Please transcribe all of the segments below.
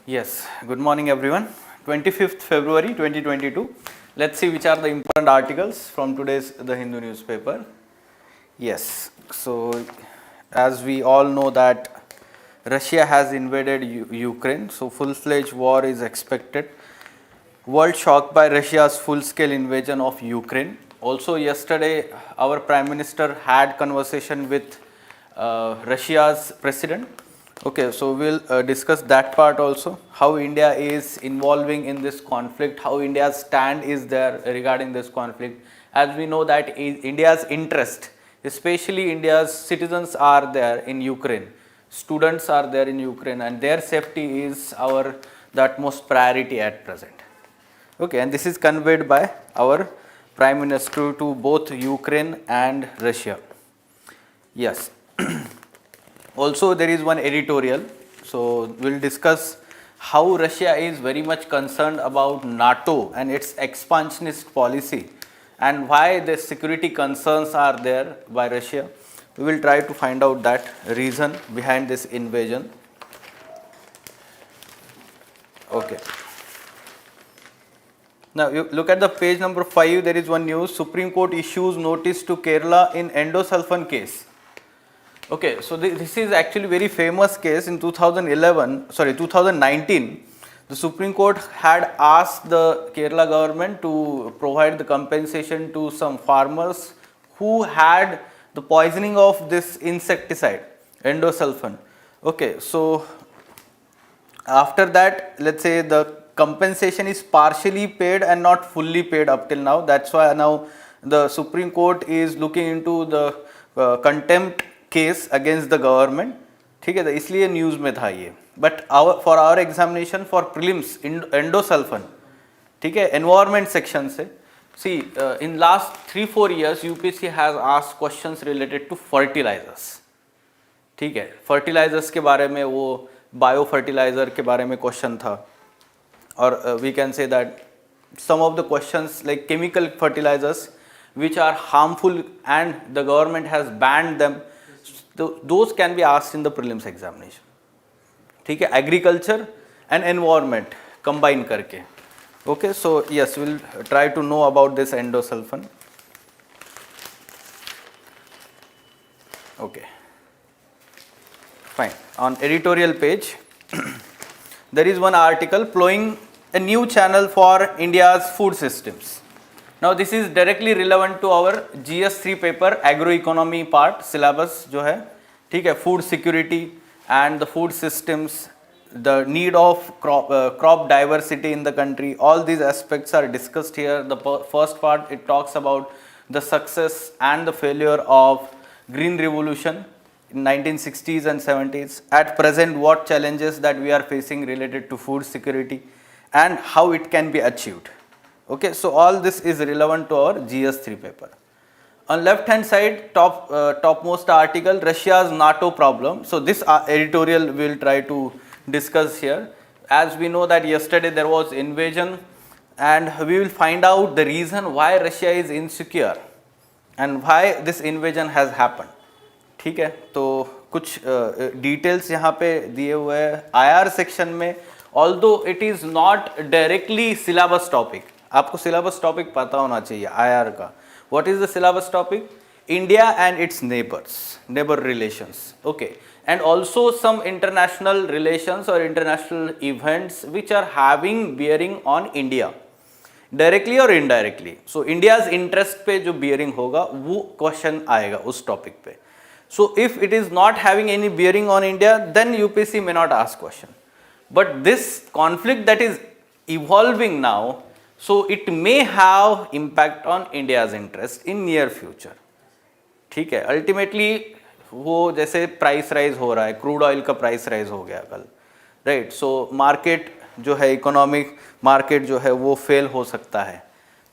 Yes, good morning everyone. 25th February 2022. Let's see which are the important articles from today's The Hindu newspaper. Yes, so as we all know that Russia has invaded Ukraine, so full-fledged war is expected. World shocked by Russia's full-scale invasion of Ukraine. Also yesterday our Prime Minister had conversation with Russia's president. Okay, so we'll discuss that part also, how India is involving in this conflict, how India's stand is there regarding this conflict. As we know that India's interest, especially India's citizens are there in Ukraine, students are there in Ukraine, and their safety is the utmost priority at present. Okay, and this is conveyed by our Prime Minister to both Ukraine and Russia. Yes. Also, there is one editorial. So, we'll discuss how Russia is very much concerned about NATO and its expansionist policy and why the security concerns are there by Russia. We will try to find out that reason behind this invasion. Okay. Now, you look at the page number 5, there is one news. Supreme Court issues notice to Kerala in Endosome case. Okay, so this is actually very famous case in 2019. The Supreme Court had asked the Kerala government to provide the compensation to some farmers who had the poisoning of this insecticide, endosulfan. Okay, so after that, let's say the compensation is partially paid and not fully paid up till now. That's why now the Supreme Court is looking into the contempt case against the government. ठीक है, तो इसलिए news में था ये. But for our examination for prelims endosulfan, ठीक है, environment section से. See, in last 3-4 years UPSC has asked questions related to fertilizers. ठीक है, fertilizers के बारे में वो bio fertilizer के बारे में question था. Or we can say that some of the questions like chemical fertilizers which are harmful and the government has banned them, those can be asked in the prelims examination. ठीक है, agriculture and environment combine करके. Okay, so yes, we'll try to know about this endosulfan. Okay, fine. On editorial page there is one article plowing a new channel for India's food systems. Now this is directly relevant to our GS3 paper agroeconomy part syllabus जो है, ठीक है, food security and the food systems, the need of crop diversity in the country, all these aspects are discussed here. The first part, it talks about the success and the failure of green revolution in 1960s and 70s. At present, what challenges that we are facing related to food security and how it can be achieved. Okay, so all this is relevant to our GS3 paper. On left hand side, topmost article, Russia's NATO problem. So this editorial we will try to discuss here. As we know that yesterday there was invasion, and we will find out the reason why Russia is insecure and why this invasion has happened. ठीक है, तो कुछ details यहाँ पे दिए हुए हैं IR section में. Although it is not directly syllabus topic, आपको syllabus topic पता होना चाहिए IR का. What is the syllabus topic? India and its neighbors, neighbor relations. Okay, and also some international relations or international events which are having bearing on India, directly or indirectly. So India's interest पे जो bearing होगा वो question आएगा उस topic पे. So if it is not having any bearing on India, then UPSC may not ask question. But this conflict that is evolving now, so it may have impact on India's interest in near future. ठीक है, ultimately वो जैसे price rise हो रहा है, crude oil का price rise हो गया कल, right? So market जो है, economic market जो है वो fail हो सकता है,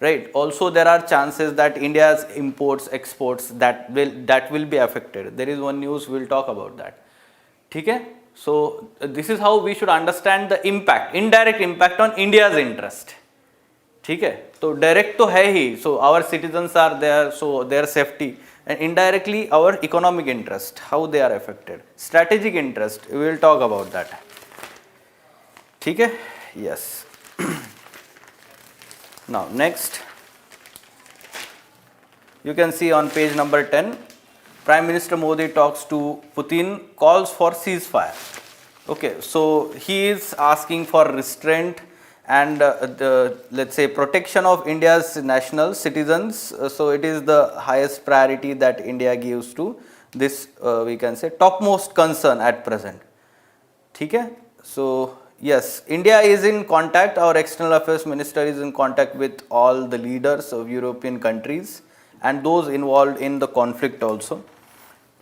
right? Also there are chances that India's imports, exports that will be affected. There is one news, we'll talk about that. ठीक है? So this is how we should understand the impact, indirect impact on India's interest. ठीक है, तो direct तो है ही, so our citizens are there, so their safety, and indirectly our economic interest, how they are affected, strategic interest, we will talk about that. ठीक है, yes. Now next you can see on page number 10, Prime Minister Modi talks to Putin, calls for ceasefire. Okay, so he is asking for restraint and the, let's say, protection of India's national citizens. So it is the highest priority that India gives to this, we can say, topmost concern at present. ठीक है, so yes, India is in contact, our external affairs minister is in contact with all the leaders of European countries and those involved in the conflict also.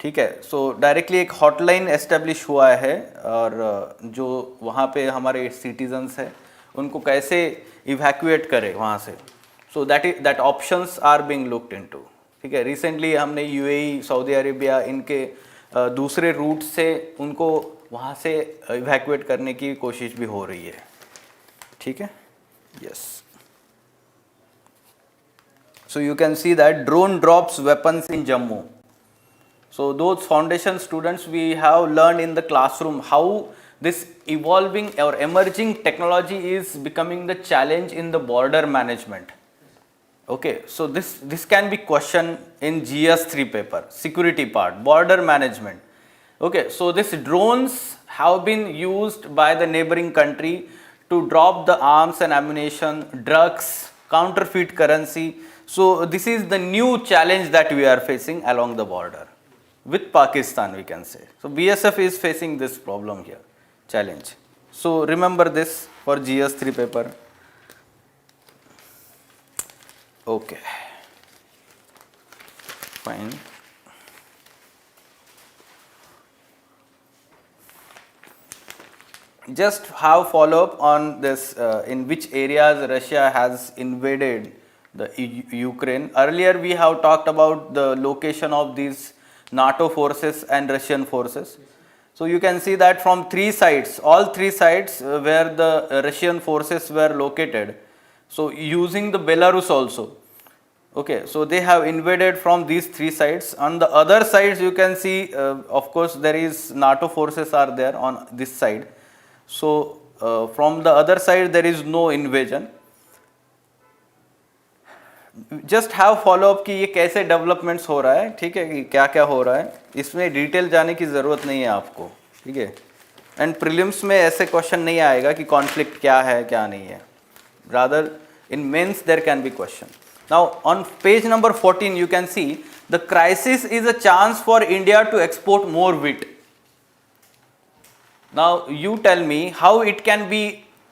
ठीक है, सो directly एक hotline establish हुआ है और जो वहाँ पे हमारे सिटीजन्स हैं उनको कैसे इवैक्यूएट करें वहाँ से. So that options are being looked into. ठीक है, रिसेंटली हमने यूएई, सऊदी अरेबिया, इनके दूसरे रूट से उनको वहाँ से इवैक्यूएट करने की कोशिश भी हो रही है. ठीक है, yes. So you can see that drone drops weapons in Jammu. So those foundation students, we have learned in the classroom how this evolving or emerging technology is becoming the challenge in the border management. Okay, so this can be questioned in GS3 paper, security part, border management. Okay, so these drones have been used by the neighboring country to drop the arms and ammunition, drugs, counterfeit currency. So this is the new challenge that we are facing along the border with Pakistan, we can say. So BSF is facing this problem here, challenge. So remember this for GS3 paper. Okay, fine. Just have follow up on this, in which areas Russia has invaded the Ukraine. Earlier we have talked about the location of these NATO forces and Russian forces. So you can see that from three sides, all three sides where the Russian forces were located. So using the Belarus also. Okay, so they have invaded from these three sides. On the other sides you can see, of course there is NATO forces are there on this side. So from the other side there is no invasion. Just have follow up कि ये कैसे developments हो रहा है. ठीक है, कि क्या क्या हो रहा है, इसमें डिटेल जाने की ज़रूरत नहीं है आपको. ठीक है, एंड प्रीलिम्स में ऐसे क्वेश्चन नहीं आएगा कि कॉन्फ्लिक्ट क्या है क्या नहीं है. Rather in mains there can be question. Now on page number 14 you can see the crisis is a chance for India to export more wheat. Now you tell me how it can be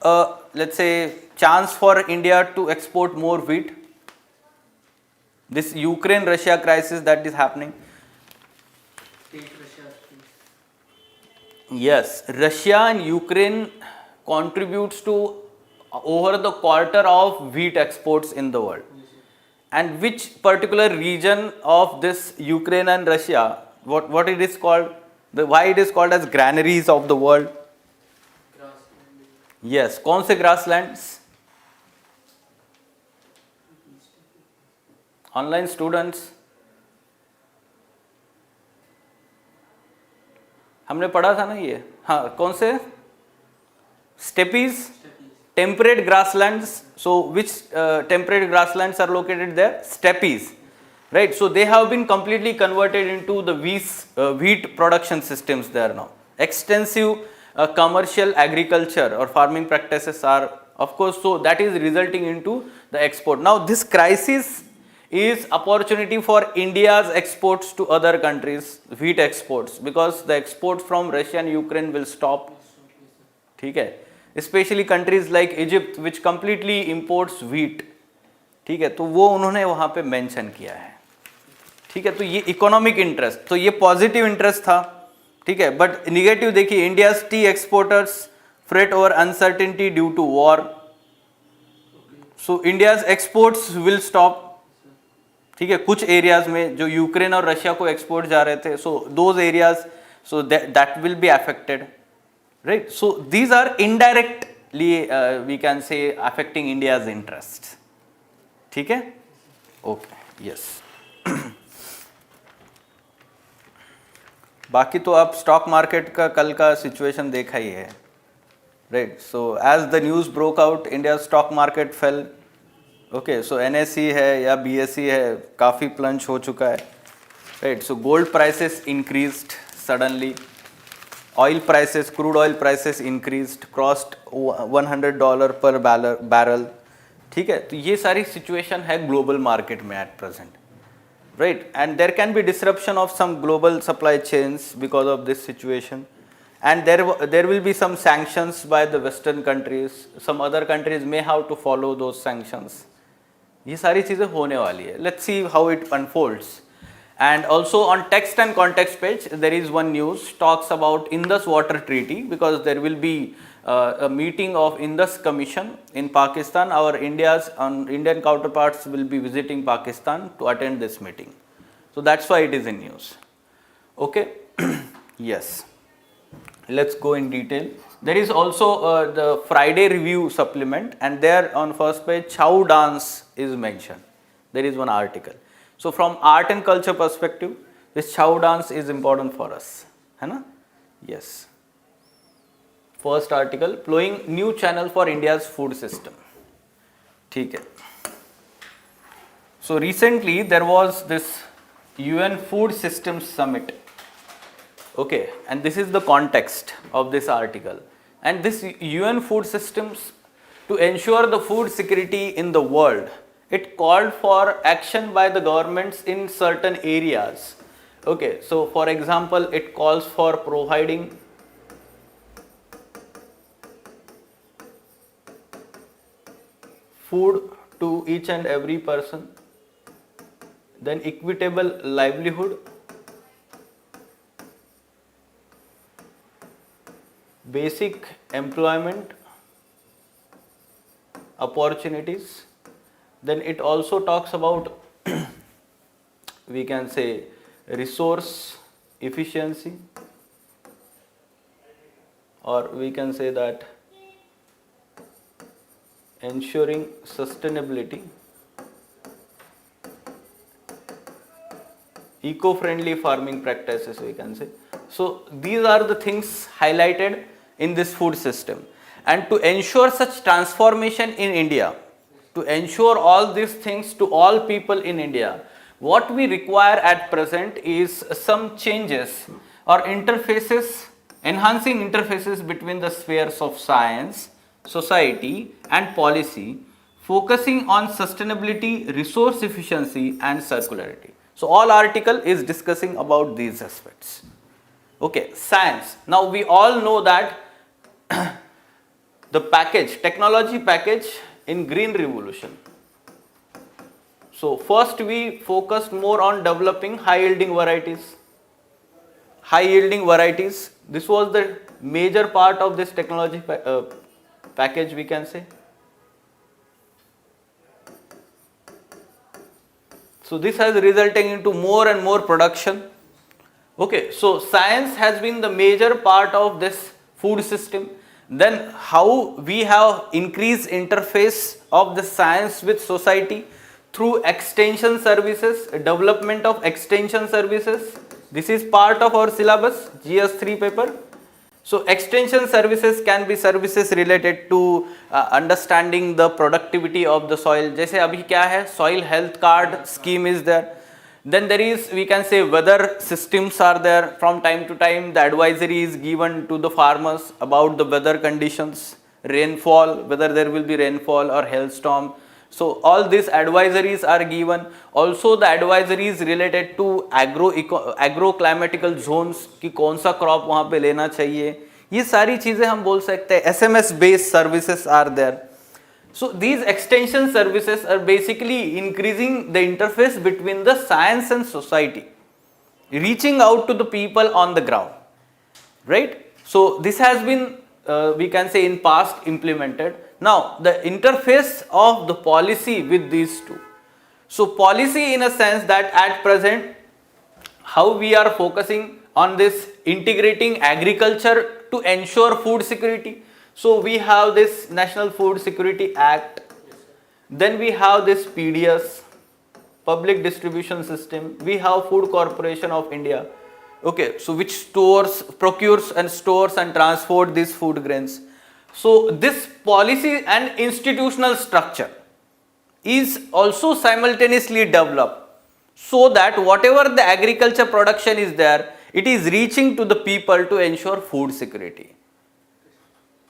let's say chance for India to export more wheat. This Ukraine-Russia crisis that is happening. Yes, Russia and Ukraine contributes to over the quarter of wheat exports in the world. And which particular region of this Ukraine and Russia, what it is called, why it is called as granaries of the world? Yes, कौन से grasslands? Online students, हमने पढ़ा था ना ये. हाँ, कौन से? Steppes, temperate grasslands. So which temperate grasslands are located there? Steppes, right. So they have been completely converted into the wheat production systems there now. Extensive commercial agriculture or farming practices are, of course, so that is resulting into the export. Now this crisis is opportunity for India's exports to other countries, wheat exports, because the exports from Russia and Ukraine will stop. ठीक है, especially countries like Egypt which completely imports wheat. ठीक है, तो वो उन्होंने वहाँ पे mention किया है. ठीक है, तो ये इकोनॉमिक इंटरेस्ट, तो ये पॉजिटिव इंटरेस्ट था. ठीक है, बट निगेटिव देखिए, India's tea exporters fret over uncertainty due to war. So India's exports will stop. ठीक है, कुछ एरियाज में जो यूक्रेन और रशिया को एक्सपोर्ट जा रहे थे, so those areas, so that will be affected, right. So these are indirectly we can say affecting India's interest. ठीक है, ओके, यस. बाकी तो आप स्टॉक मार्केट का कल का सिचुएशन देखा ही है. right? So as the news broke out, India's stock market fell. Okay, so NSE है या BSE है, काफ़ी plunge हो चुका है, right? So gold prices increased suddenly. Oil prices, crude oil prices increased, crossed $100 per barrel. ठीक है, तो ये सारी situation है global market में at present, right? And there can be disruption of some global supply chains because of this situation. And there will be some sanctions by the Western countries. Some other countries may have to follow those sanctions. ये सारी चीज़ें होने वाली है. Let's see how it unfolds. And also on text and context page, there is one news talks about Indus water treaty, because there will be a meeting of Indus Commission in Pakistan. Our Indian counterparts will be visiting Pakistan to attend this meeting. So that's why it is in news. Okay. Yes. Let's go in detail. There is also the Friday review supplement, and there on first page Chow dance is mentioned. There is one article. So from art and culture perspective, this Chow dance is important for us, है ना? Yes. First article, plowing new channel for India's food system. ठीक है. So recently there was this UN Food Systems Summit. Okay, and this is the context of this article. And this UN food systems, to ensure the food security in the world, it called for action by the governments in certain areas. Okay, so for example, it calls for providing food to each and every person, then equitable livelihood, basic employment opportunities. Then it also talks about we can say resource efficiency, or we can say that ensuring sustainability, eco-friendly farming practices, we can say. So these are the things highlighted in this food system. And to ensure such transformation in India, to ensure all these things to all people in India, what we require at present is some changes or interfaces, enhancing interfaces between the spheres of science, society and policy, focusing on sustainability, resource efficiency and circularity. So all article is discussing about these aspects. Okay, science. Now we all know that the package, technology package in green revolution. So first we focused more on developing high yielding varieties. High yielding varieties, this was the major part of this technology package, we can say. So this has resulting into more and more production. Okay, so science has been the major part of this food system. Then how we have increased interface of the science with society through extension services, development of extension services. This is part of our syllabus, GS3 paper. So extension services can be services related to understanding the productivity of the soil. जैसे अभी क्या है, soil health card scheme is there. Then there is, we can say, weather systems are there. From time to time, the advisory is given to the farmers about the weather conditions, rainfall, whether there will be rainfall or hailstorm. So all these advisories are given. Also the advisories related to agro-climatical zones कि कौन सा crop वहाँ पे लेना चाहिए. ये सारी चीज़ें हम बोल सकते हैं. SMS based services are there. So these extension services are basically increasing the interface between the science and society, reaching out to the people on the ground, right? So this has been, we can say, in past implemented. Now the interface of the policy with these two. So policy in a sense that at present, how we are focusing on this integrating agriculture to ensure food security. So we have this National Food Security Act, then we have this PDS, Public Distribution System, we have Food Corporation of India, okay, so which procures and stores and transport these food grains. So this policy and institutional structure is also simultaneously developed so that whatever the agriculture production is there, it is reaching to the people to ensure food security.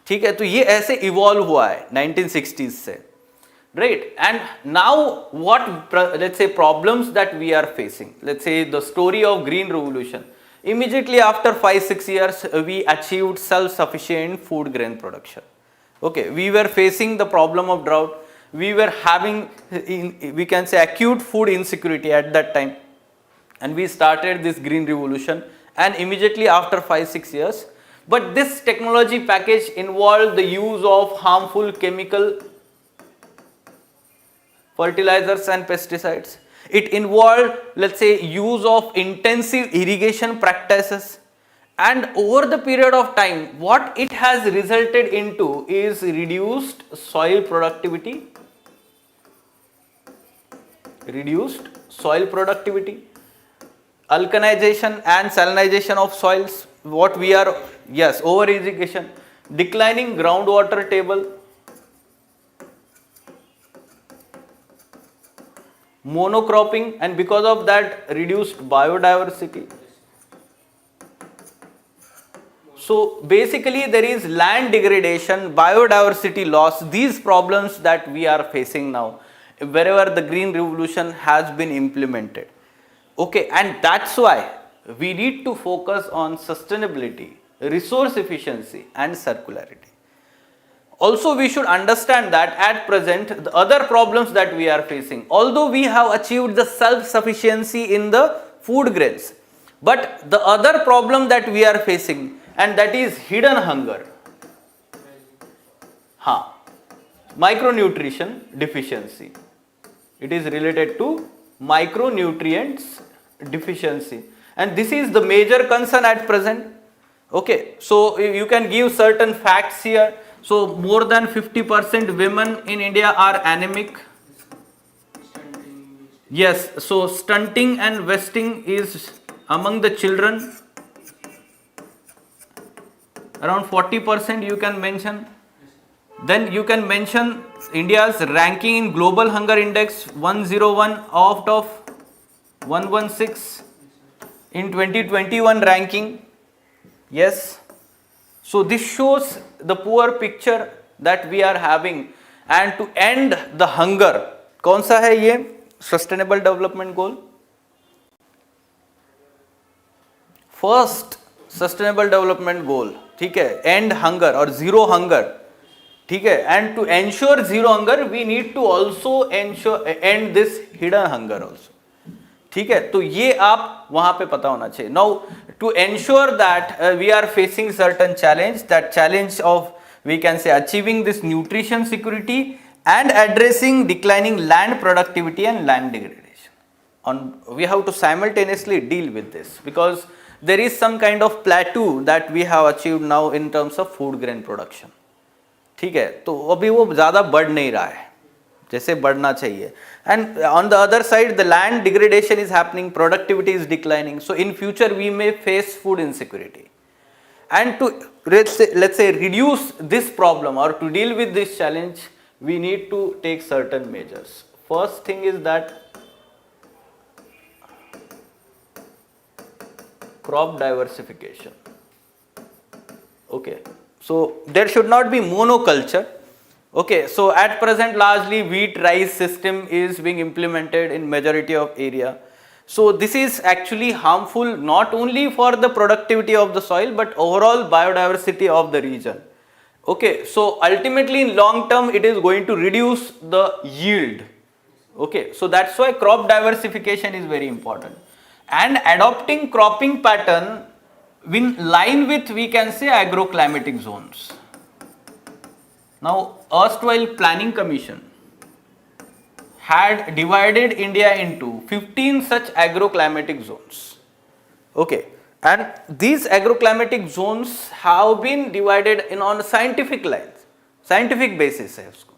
ठीक है, तो ये ऐसे evolve हुआ है 1960s से, right? And now what, let's say, problems that we are facing, let's say the story of green revolution. Immediately after 5-6 years we achieved self-sufficient food grain production. Okay, we were facing the problem of drought, we were having, we can say, acute food insecurity at that time, and we started this green revolution, and immediately after 5-6 years, but this technology package involved the use of harmful chemical fertilizers and pesticides. It involved, let's say, use of intensive irrigation practices, and over the period of time what it has resulted into is reduced soil productivity, alkalinization and salinization of soils, what we are, yes, over irrigation, declining groundwater table, monocropping, and because of that reduced biodiversity. So basically there is land degradation, biodiversity loss, these problems that we are facing now wherever the green revolution has been implemented. Okay, and that's why we need to focus on sustainability, resource efficiency and circularity. Also, we should understand that at present the other problems that we are facing, although we have achieved the self-sufficiency in the food grains, but the other problem that we are facing, and that is hidden hunger. Micronutrition deficiency. It is related to micronutrients deficiency, and this is the major concern at present. Okay, so you can give certain facts here. So more than 50% women in India are anemic. Yes, so stunting and wasting is among the children. Around 40% you can mention. Then you can mention India's ranking in Global Hunger Index 101 out of 116 in 2021 ranking. Yes. So this shows the poor picture that we are having, and to end the hunger, कौन सा है ये Sustainable Development Goal? First Sustainable Development Goal, ठीक है, end hunger or zero hunger, ठीक है, and to ensure zero hunger we need to also ensure end this hidden hunger also. ठीक है, तो ये आप वहां पे पता होना चाहिए. Now to ensure that we are facing certain challenge, that challenge of, we can say, achieving this nutrition security and addressing declining land productivity and land degradation. We have to simultaneously deal with this because there is some kind of plateau that we have achieved now in terms of food grain production. ठीक है, तो अभी वो ज़्यादा बढ़ नहीं रहा है जैसे बढ़ना चाहिए. And on the other side, the land degradation is happening, productivity is declining. So in future we may face food insecurity. And to, let's say reduce this problem or to deal with this challenge, we need to take certain measures. First thing is that crop diversification. Okay, so there should not be monoculture. Okay, so at present largely wheat rice system is being implemented in majority of area. So this is actually harmful not only for the productivity of the soil but overall biodiversity of the region. Okay, so ultimately in long term it is going to reduce the yield. Okay, so that's why crop diversification is very important, and adopting cropping pattern in line with, we can say, agroclimatic zones. Now, erstwhile Planning Commission had divided India into 15 such agroclimatic zones. Okay, and these agroclimatic zones have been divided on scientific lines, scientific basis है उसको.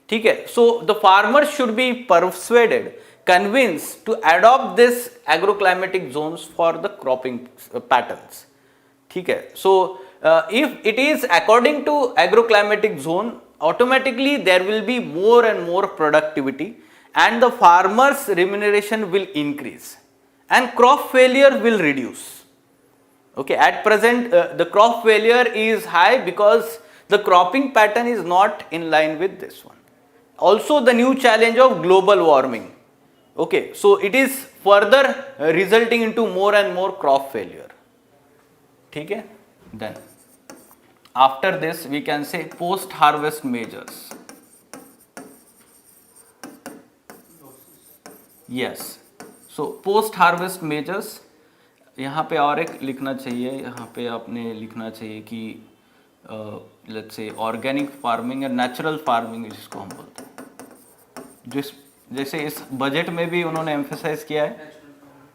ठीक है, so the farmers should be persuaded, convinced to adopt this agroclimatic zones for the cropping patterns. ठीक है, so if it is according to agroclimatic zone, automatically there will be more and more productivity and the farmers remuneration will increase and crop failure will reduce. Okay, at present the crop failure is high because the cropping pattern is not in line with this one. Also the new challenge of global warming. Okay, so it is further resulting into more and more crop failure. Okay, then after this we can say post harvest measures. Yes, so post harvest measures, यहाँ पे और एक लिखना चाहिए, यहाँ पे आपने लिखना चाहिए कि लेट्स से ऑर्गेनिक फार्मिंग या नेचुरल फार्मिंग जिसको हम बोलते हैं, जैसे इस बजट में भी उन्होंने एम्फेसाइज किया है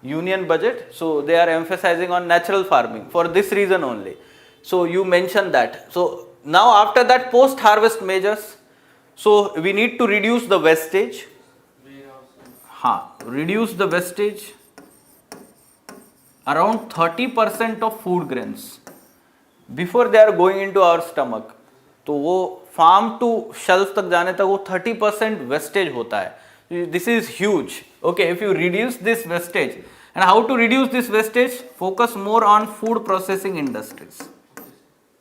union budget, so they are emphasising on natural farming for this reason only. So you mentioned that. So now after that post harvest measures, so we need to reduce the wastage. Reduce the wastage around 30% of food grains before they are going into our stomach. तो वो farm to shelf तक जाने तक वो 30% wastage होता है. This is huge. Okay, if you reduce this wastage, and how to reduce this wastage? Focus more on food processing industries.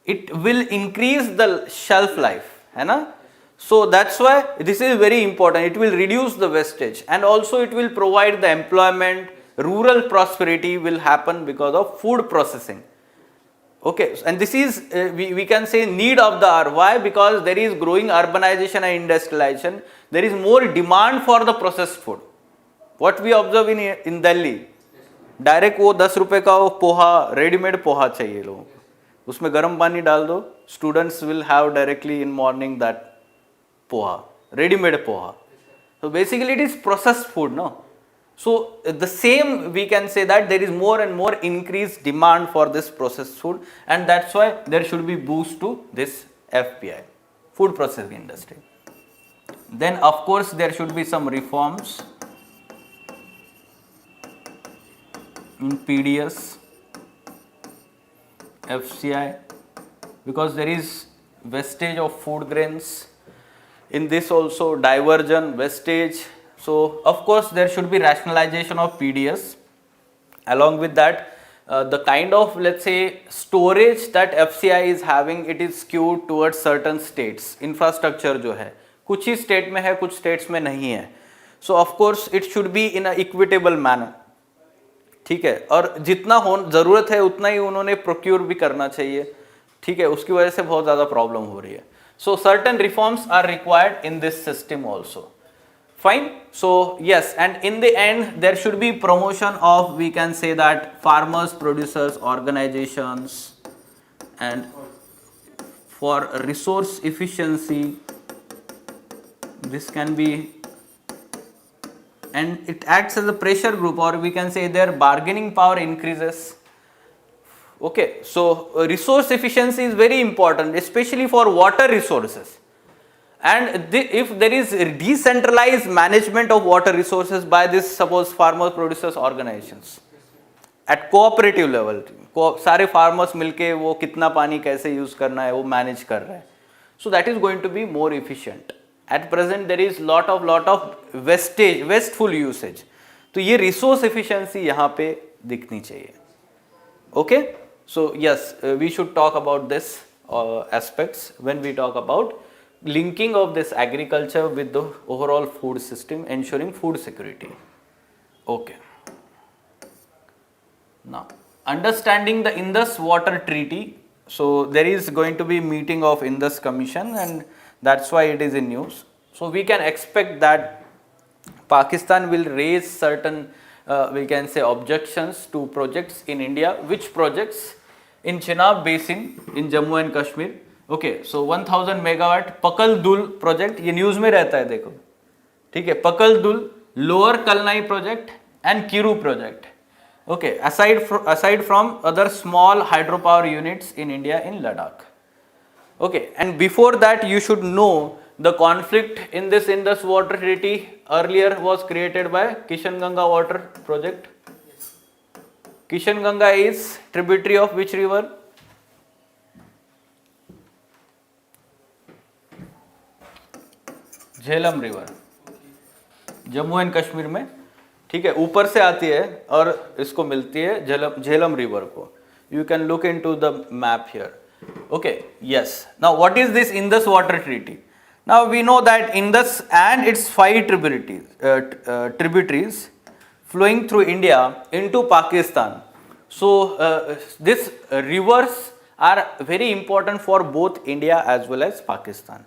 It will increase the shelf life, है ना? So that's why this is very important. It will reduce the wastage and also it will provide the employment. Rural prosperity will happen because of food processing. Okay, and this is we can say need of the hour. Why? Because there is growing urbanization and industrialization. There is more demand for the processed food. What we observe in Delhi, direct वो 10 रुपए का वो poha, readymade poha चाहिए लोगों को, उसमें गर्म पानी डाल दो, students will have directly in morning that poha, readymade poha. So basically it is processed food, no? So the same we can say that there is more and more increased demand for this processed food, and that's why there should be boost to this FPI, food processing industry. Then of course there should be some reforms in PDS, FCI, because there is wastage of food grains. In this also diversion, wastage. So of course there should be rationalization of PDS. Along with that, the kind of, let's say, storage that FCI is having, it is skewed towards certain states. Infrastructure जो है कुछ ही state में है, कुछ states में नहीं है. So of course it should be in a equitable manner. ठीक है, और जितना हो ज़रूरत है उतना ही उन्होंने प्रोक्योर भी करना चाहिए. ठीक है, उसकी वजह से बहुत ज़्यादा प्रॉब्लम हो रही है. So certain reforms are required in this system also. Fine. So yes, and in the end there should be promotion of, we can say that, farmers, producers, organizations, and for resource efficiency. This can be, and it acts as a pressure group, or we can say their bargaining power increases. Okay, so resource efficiency is very important, especially for water resources. And if there is decentralized management of water resources by this, suppose farmers, producers, organizations at cooperative level, सारे farmers मिलके वो कितना पानी कैसे use करना है वो manage कर रहे हैं, so that is going to be more efficient. At present there is lot of wastage, wasteful usage. तो ये resource efficiency यहाँ पे दिखनी चाहिए. Okay, so yes, we should talk about this aspects when we talk about linking of this agriculture with the overall food system, ensuring food security. Okay. Now, understanding the Indus Water Treaty. So there is going to be meeting of Indus Commission, and that's why it is in news. So we can expect that Pakistan will raise certain we can say objections to projects in India. Which projects? In Chenab Basin in Jammu and Kashmir. Okay, so 1000 megawatt Pakal Dul project, ये news में रहता है देखो, ठीक है, Pakal Dul, Lower Kalnai project and Kiru project. Okay, aside from other small hydropower units in India in Ladakh. Okay, and before that you should know the conflict in this Indus Water Treaty earlier was created by Kishan Ganga Water project. Kishan Ganga is tributary of which river? Jhelum river, Jammu and Kashmir में, ठीक है, ऊपर से आती है और इसको मिलती है झेलम रिवर को. You can look into the map here. Okay, yes. Now what is this Indus water treaty? Now we know that Indus and its 5 tributaries flowing through India into Pakistan. So these rivers are very important for both India as well as Pakistan.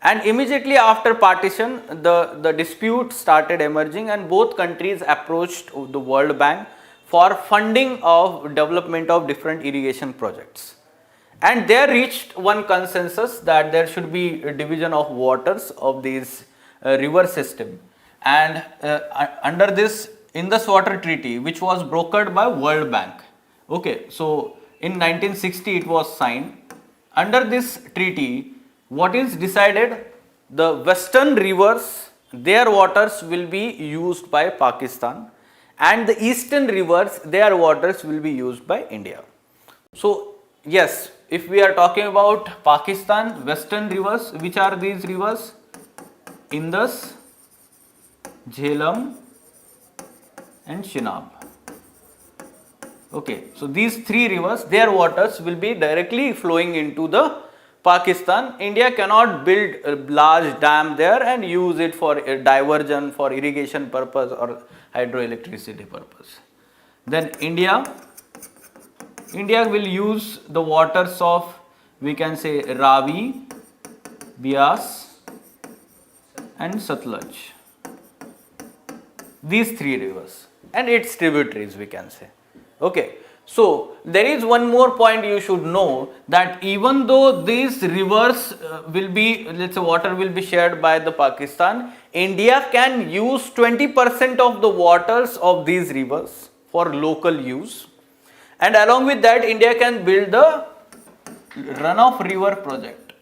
And immediately after partition, the dispute started emerging and both countries approached the World Bank for funding of development of different irrigation projects. And they reached one consensus that there should be a division of waters of these river system. And under this Indus Water Treaty, which was brokered by World Bank. Okay, so in 1960 it was signed. Under this treaty, what is decided? The western rivers, their waters will be used by Pakistan, and the eastern rivers, their waters will be used by India. So yes, if we are talking about Pakistan, western rivers, which are these rivers? Indus, Jhelum and Chenab. Okay, so these 3 rivers, their waters will be directly flowing into the Pakistan. India cannot build a large dam there and use it for a diversion, for irrigation purpose or hydroelectricity purpose. Then India will use the waters of, we can say, Ravi, Bias and Satluj. These 3 rivers and its tributaries, we can say. Okay, so there is one more point you should know, that even though these rivers will be, let's say, water will be shared by the Pakistan, India can use 20% of the waters of these rivers for local use, and along with that India can build the runoff river project.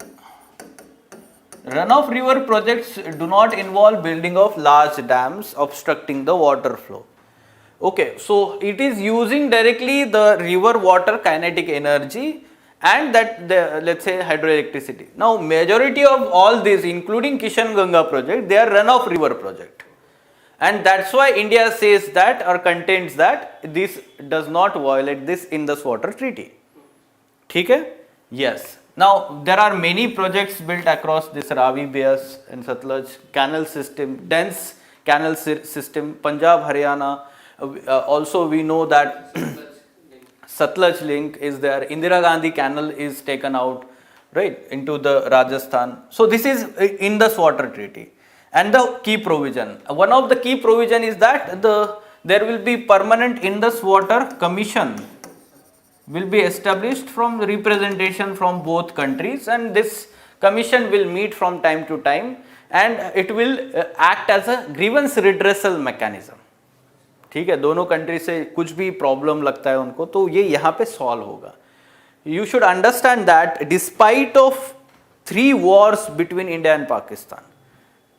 Runoff river projects do not involve building of large dams obstructing the water flow. Okay, so it is using directly the river water kinetic energy and that let's say hydroelectricity. Now majority of all these, including Kishan Ganga project, they are runoff river project, and that's why India says that or contends that this does not violate this Indus Water Treaty. ठीक है? Yes. Now there are many projects built across this Ravi, Beas and Satluj canal system, dense canal system, Punjab, Haryana. Also we know that Satluj link is there, Indira Gandhi canal is taken out, right, into the Rajasthan. So this is Indus Water Treaty. And the key provision, one of the key provision is that there will be permanent Indus Water Commission will be established from representation from both countries, and this commission will meet from time to time and it will act as a grievance redressal mechanism. ठीक है, दोनों country से कुछ भी problem लगता है उनको तो ये यहाँ पे सॉल्व होगा. You should understand that despite of 3 wars between India and Pakistan,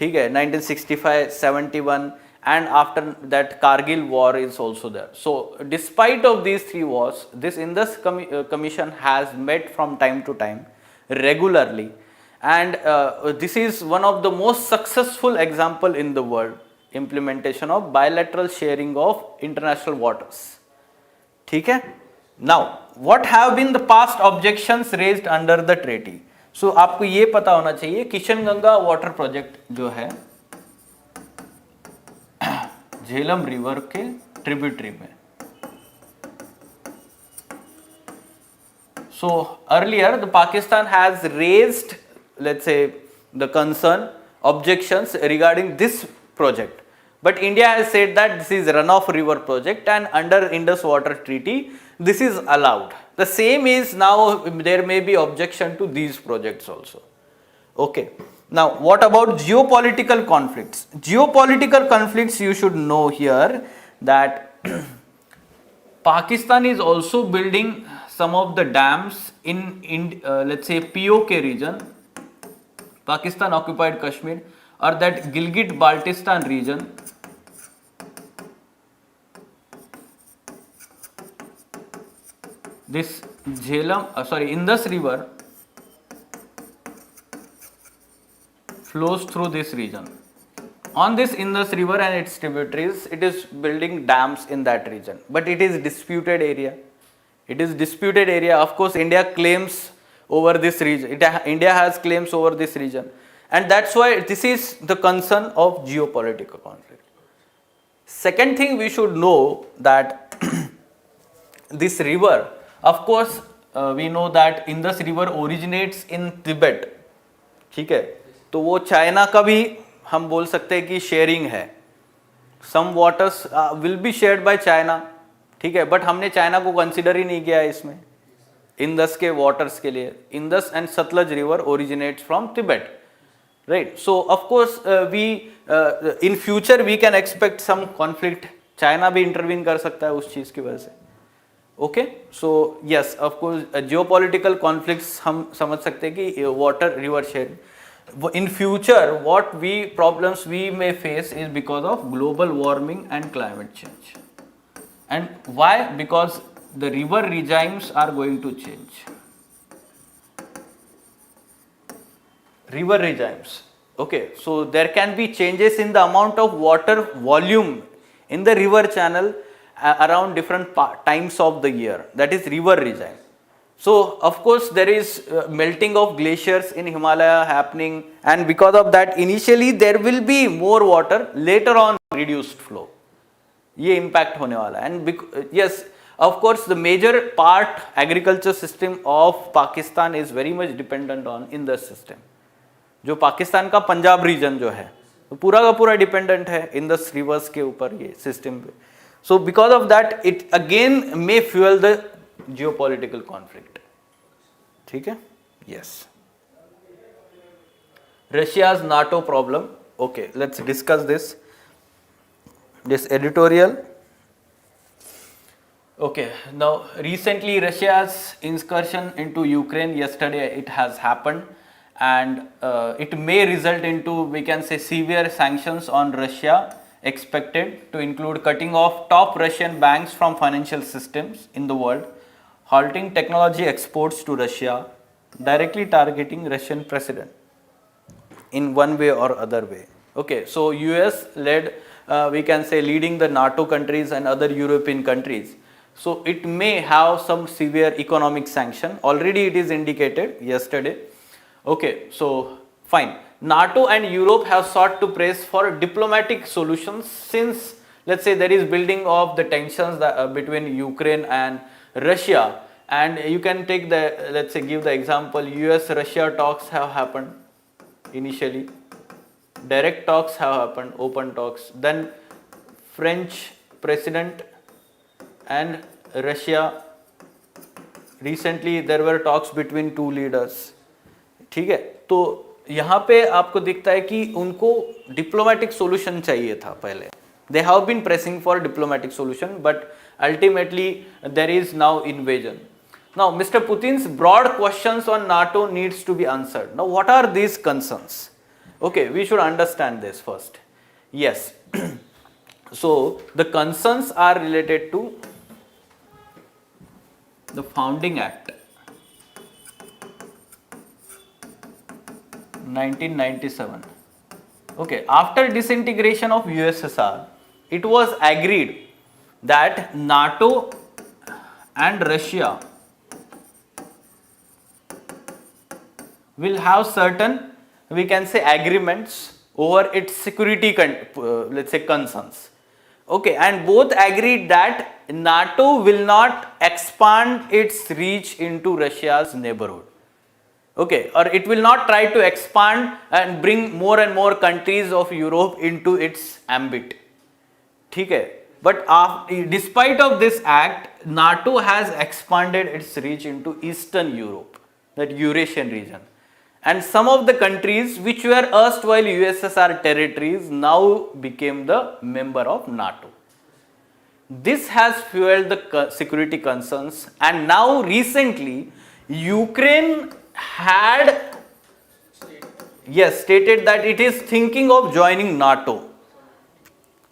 ठीक है, 1965, 71 and after that Kargil war is also there. So despite of these 3 wars, this Indus commission has met from time to time regularly, and this is one of the most successful example in the world, implementation of bilateral sharing of international waters. ठीक है? Now what have been the past objections raised under the treaty? So आपको ये पता होना चाहिए, Kishan Ganga water project जो है Jhelum river के ट्रिब्यूटरी में. So earlier the Pakistan has raised, let's say, the concern, objections regarding this project, but India has said that this is runoff river project and under Indus Water Treaty this is allowed. The same is now, there may be objection to these projects also. Okay, now what about geopolitical conflicts? Geopolitical conflicts, you should know here that Pakistan is also building some of the dams in let's say POK region, Pakistan occupied Kashmir, or that Gilgit Baltistan region. This Indus river flows through this region. On this Indus river and its tributaries, it is building dams in that region, but it is disputed area. It is disputed area. Of course, India claims over this region. India has claims over this region, and that's why this is the concern of geopolitical conflict. Second thing we should know that this river, of course, we know that Indus river originates in Tibet. ठीक है, तो वो China का भी हम बोल सकते हैं कि शेयरिंग है. Some waters will be shared by China, ठीक है, बट हमने चाइना को कंसिडर ही नहीं किया है इसमें इंदस के वाटर्स के लिए. Indus and Sutlej river originates from Tibet, right. So of course we in future we can expect some conflict. China भी इंटरवीन कर सकता है उस चीज की वजह से. Okay, so yes, of course geopolitical conflicts हम समझ सकते हैं कि water river sharing. In future, what problems we may face is because of global warming and climate change. And why? Because the river regimes are going to change. River regimes. Okay, so there can be changes in the amount of water volume in the river channel around different times of the year. That is river regime. So of course there is melting of glaciers in Himalaya happening, and because of that initially there will be more water, later on reduced flow. ये impact होने वाला है. And yes, of course the major part agriculture system of Pakistan is very much dependent on Indus system. जो पाकिस्तान का Punjab reason जो है तो पूरा का पूरा डिपेंडेंट है इंदस रिवर्स के ऊपर ये सिस्टम पे. So because of that it again may fuel the geopolitical conflict. ठीक है, yes. Russia's NATO problem. Okay, let's discuss this editorial. Okay, now recently Russia's incursion into Ukraine, yesterday it has happened, and it may result into, we can say, severe sanctions on Russia, expected to include cutting off top Russian banks from financial systems in the world, halting technology exports to Russia, directly targeting Russian president in one way or other way. Okay, so US led, we can say, leading the NATO countries and other European countries. So it may have some severe economic sanction. Already it is indicated yesterday. Okay, so fine. NATO and Europe have sought to press for diplomatic solutions since, let's say, there is building of the tensions that, between Ukraine and Russia. And you can take the, let's say, give the example, US-Russia talks have happened initially. Direct talks have happened, open talks. Then French president and Russia, recently there were talks between two leaders. ठीक है, तो यहाँ पे आपको दिखता है कि उनको डिप्लोमेटिक सोल्यूशन चाहिए था पहले. They have been pressing for diplomatic solution, but ultimately there is now invasion. Now Mr. Putin's broad questions on NATO needs to be answered. Now what are these concerns? Okay, we should understand this first. Yes. So the concerns are related to the Founding Act 1997. Okay, after disintegration of USSR, it was agreed that NATO and Russia will have certain, we can say, agreements over its security, let's say, concerns. Okay, and both agreed that NATO will not expand its reach into Russia's neighborhood. Okay, or it will not try to expand and bring more and more countries of Europe into its ambit. ठीक है, but despite of this act, NATO has expanded its reach into Eastern Europe, that Eurasian region. And some of the countries which were erstwhile USSR territories now became the member of NATO. This has fueled the security concerns, and now recently Ukraine had stated that it is thinking of joining NATO.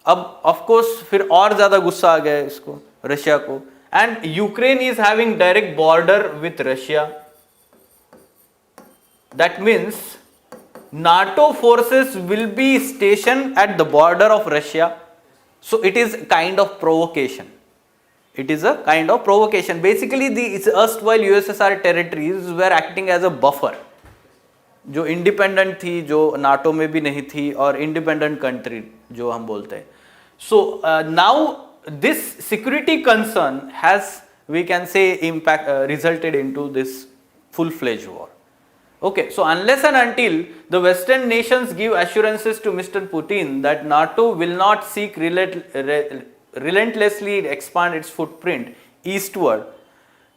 अब of course फिर और ज़्यादा गुस्सा आ गया है इसको, Russia को, and Ukraine is having direct border with Russia. That means NATO forces will be stationed at the border of Russia. So it is kind of provocation. It is a kind of provocation. Basically, the erstwhile USSR territories were acting as a buffer. जो independent थी, जो NATO में भी नहीं थी, और independent country जो हम बोलते हैं. So now this security concern has, we can say, impact resulted into this full-fledged war. Okay, so unless and until the Western nations give assurances to Mr. Putin that NATO will not seek relentlessly expand its footprint eastward,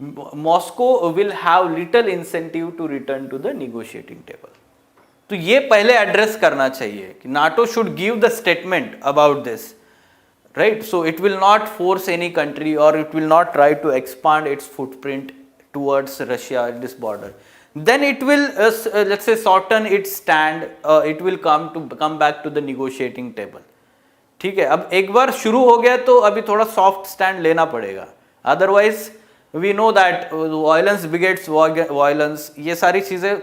Moscow will have little incentive to return to the negotiating table. तो ये पहले address करना चाहिए कि NATO should give the statement about this, right? So it will not force any country, or it will not try to expand its footprint towards Russia at this border. Then it will let's say shorten its stand. It will come back to the negotiating table. ठीक है, अब एक बार शुरू हो गया तो अभी थोड़ा सॉफ्ट स्टैंड लेना पड़ेगा. Otherwise we know that violence begets violence, ये सारी चीज़ें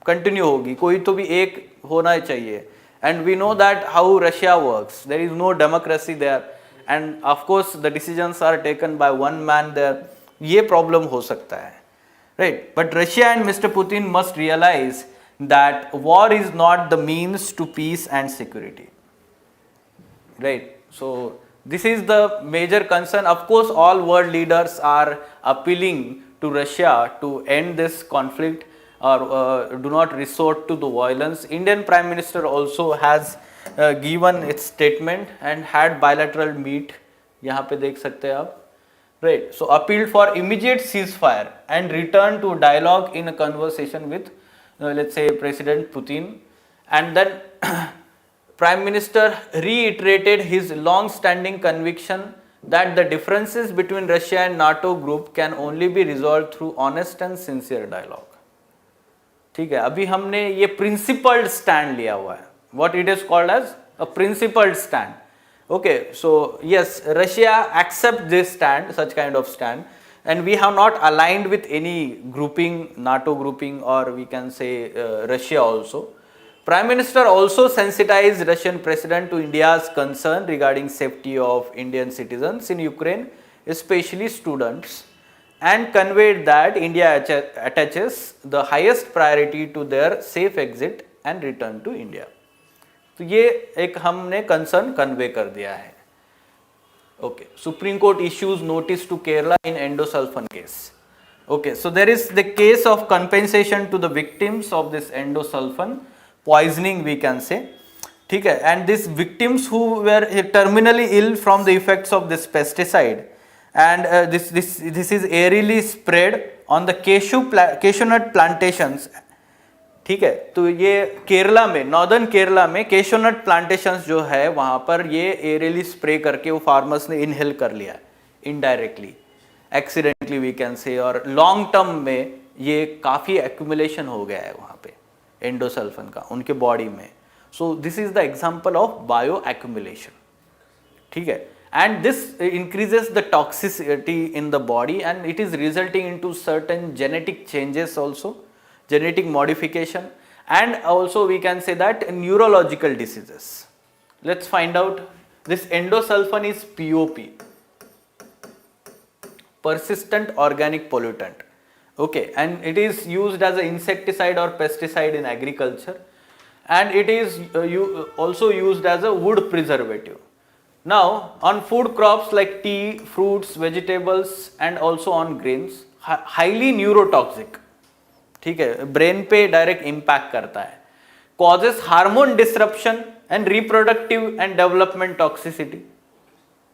कंटिन्यू होगी. कोई तो भी एक होना चाहिए. And we know that how Russia works. There is no democracy there, and of course the decisions are taken by one man there. ये प्रॉब्लम हो सकता है, right? But Russia and mister Putin must realise that war is not the means to peace and security, right? So this is the major concern. Of course, all world leaders are appealing to Russia to end this conflict, or do not resort to the violence. Indian Prime Minister also has given its statement and had bilateral meet. यहाँ पे देख सकते हैं आप, right? So appealed for immediate ceasefire and return to dialogue in a conversation with let's say President Putin. And then Prime Minister reiterated his long-standing conviction that the differences between Russia and NATO group can only be resolved through honest and sincere dialogue. ठीक है, अभी हमने ये principled stand लिया हुआ है. What it is called as a principled stand. Okay, so yes, Russia accepts this stand, such kind of stand, and we have not aligned with any grouping, NATO grouping, or we can say Russia also. Prime Minister also sensitized Russian President to India's concern regarding safety of Indian citizens in Ukraine, especially students, and conveyed that India attaches the highest priority to their safe exit and return to India. तो ये एक हमने concern convey कर दिया है. Okay, Supreme Court issues notice to Kerala in endosulfan case. Okay, so there is the case of compensation to the victims of this endosulfan poisoning, we can say. ठीक है, and these victims who were terminally ill from the effects of this pesticide, and this is aerially spread on the cashew nut plantations. ठीक है, तो ये केरला में, northern Kerala में cashew nut plantations जो है वहाँ पर ये एरियली स्प्रे करके वो फार्मर्स ने इनहेल कर लिया इनडायरेक्टली, एक्सीडेंटली वी कैन से, और लॉन्ग टर्म में ये काफ़ी एक्यूमुलेशन हो गया है वहाँ पे एंडोसल्फन का उनके बॉडी में. So this is the example of bio accumulation. ठीक है, and this increases the toxicity in the body, and it is resulting into certain genetic changes also, genetic modification, and also we can say that neurological diseases. Let's find out. This endosulfan is POP, persistent organic pollutant. Okay, and it is used as an insecticide or pesticide in agriculture, and it is also used as a wood preservative. Now on food crops like tea, fruits, vegetables, and also on grains, highly neurotoxic. ठीक है, brain पे direct impact करता है, causes hormone disruption and reproductive and development toxicity.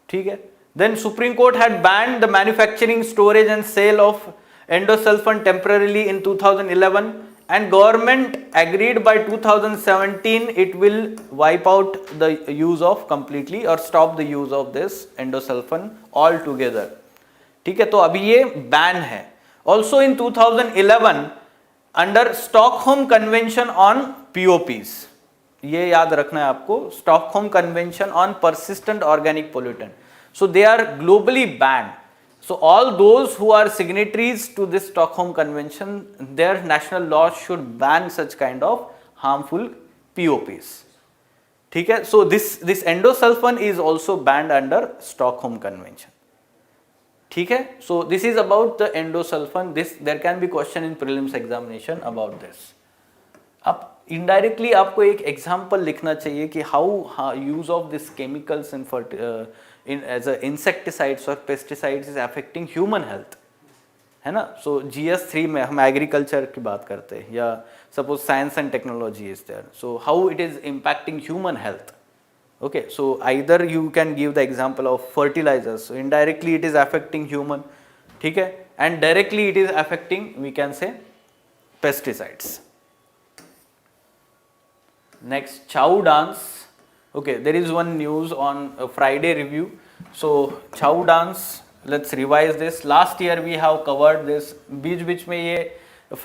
ठीक है, then supreme court had banned the manufacturing, storage and sale of endosulfan temporarily in 2011, and government agreed by 2017 it will wipe out the use of completely और stop the use of this endosulfan all together. ठीक है, तो अभी ये ban है. Also in 2011 under Stockholm convention on POPs, ये याद रखना है आपको, Stockholm convention on persistent organic pollutant. So they are globally banned. So all those who are signatories to this Stockholm convention, their national laws should ban such kind of harmful POPs. ठीक है, so this endosulfan is also banned under Stockholm Convention. ठीक है, so this is about the endosulfan. This there can be question in prelims examination about this. अब indirectly आपको एक example लिखना चाहिए कि how use of this chemicals in as a insecticides और pesticides is affecting human health, है ना. सो GS3 में हम एग्रीकल्चर की बात करते हैं, या suppose science and technology is there, so how it is impacting human health. Okay, so either you can give the example of fertilisers, so indirectly it is affecting human, ठीक है, and directly it is affecting, we can say, pesticides. Next, chow dance. Okay, there is one news on Friday review. So chow dance, let's revise this. Last year we have covered this. बीच में ये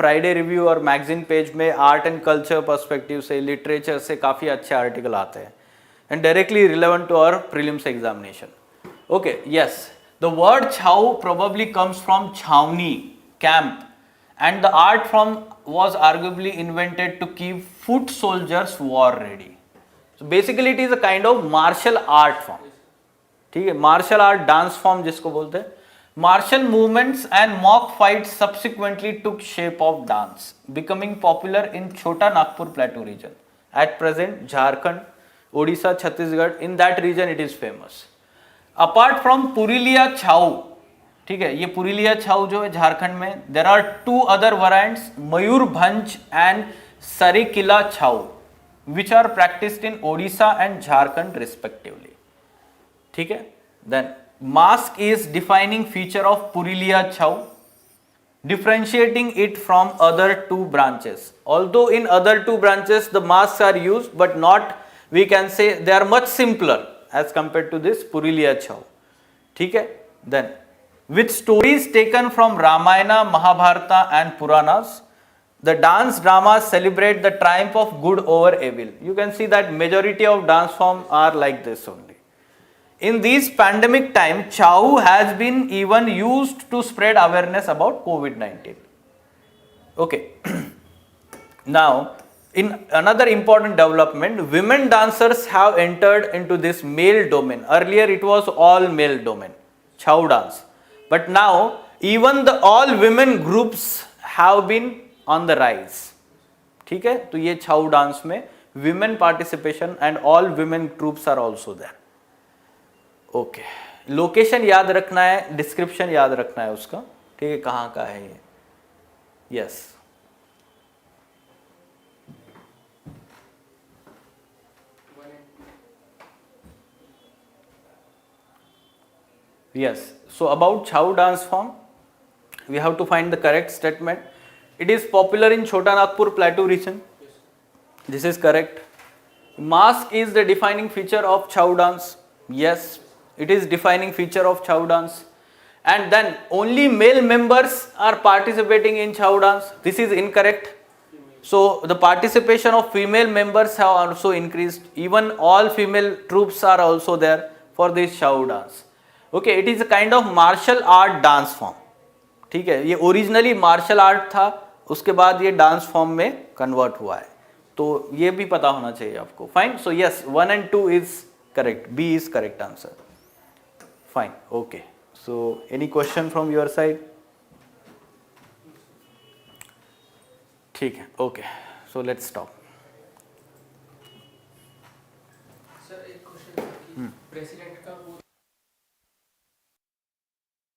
Friday review और magazine page में art and culture perspective से, literature से काफ़ी अच्छे article आते हैं and directly relevant to our prelims examination. Okay, yes, the word chow probably comes from chhauni, camp, and the art form was arguably invented to keep foot soldiers war ready. So basically it is a kind of martial art form. ठीक है, martial art dance form जिसको बोलते हैं. Martial movements and mock fights subsequently took shape of dance, becoming popular in Chota Nagpur Plateau region. At present, Jharkhand, Odisha, Chhattisgarh, in that region it is famous. Apart from Puriliya Chau, ठीक है, ये पुरुलिया छाऊ जो है झारखंड में, there are 2 other variants, Mayurbhanj and Seraikela Chhau, which are practised in Odisha and Jharkhand respectively. ठीक है, then mask is defining feature of Purulia Chhau, differentiating it from other 2 branches. Although in other 2 branches the masks are used, but not, we can say they are much simpler as compared to this Purulia Chau. ठीक है, then with stories taken from Ramayana, Mahabharata and Puranas, the dance dramas celebrate the triumph of good over evil. You can see that majority of dance forms are like this only. In these pandemic time, Chow has been even used to spread awareness about COVID-19. Okay. Now, in another important development, women dancers have entered into this male domain. Earlier it was all male domain, Chow dance. But now even the all women groups have been on the rise. ठीक है, तो ये Chow dance में women participation and all women groups are also there. Okay, location याद रखना है, description याद रखना है उसका, ठीक है, कहाँ का है ये. Yes, yes, so about Chow dance form, we have to find the correct statement. It is popular in Chota Nagpur Plateau region. This is correct. Mask is the defining feature of Chow dance. Yes, it is defining feature of Chow dance. And then only male members are participating in Chow dance. This is incorrect. So the participation of female members have also increased. Even all female troops are also there for this Chow dance. Okay, it is a kind of martial art dance form. ठीक है, ये originally martial art था, उसके बाद ये dance form में convert हुआ है, तो ये भी पता होना चाहिए आपको. Fine, so yes, 1 and 2 is correct, B is correct answer. Fine, okay, so any question from your side? ठीक है, okay, so let's stop. Sir एक क्वेश्चन, प्रेसिडेंट का वो